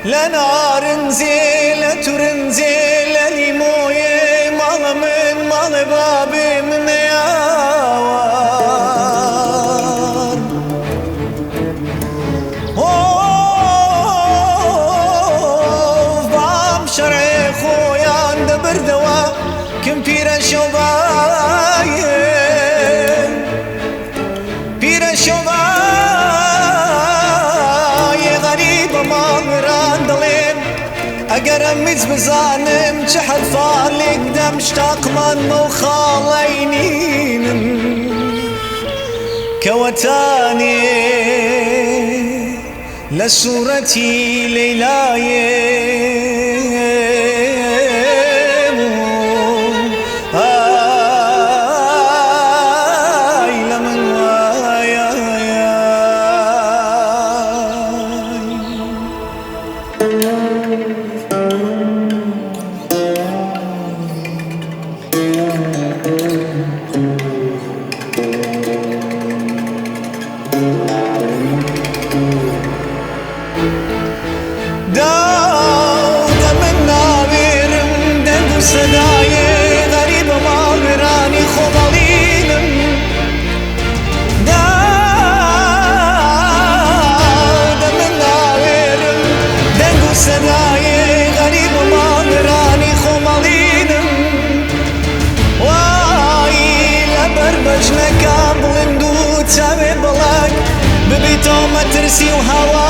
لنار نزيلة ترنزيلة لي مويه مال من مال بابي من ياوار بام شرعي خويا عند بردوا كم بيرا شوبايه بيرا شوبايه غريبة ما مراندلين أقرمز بزانم جحد فالك دم اشتاق من مخالينين كوتاني لسورتي ليلاي داود من ناويرم دنگ صدای غریب ما برانی خوبالینم داود من ناويرم دنگ صدای غریب ما برانی خوبالینم وای لبر بجنکا بلندو تاوی بلاک ببیتو مترسی و هوا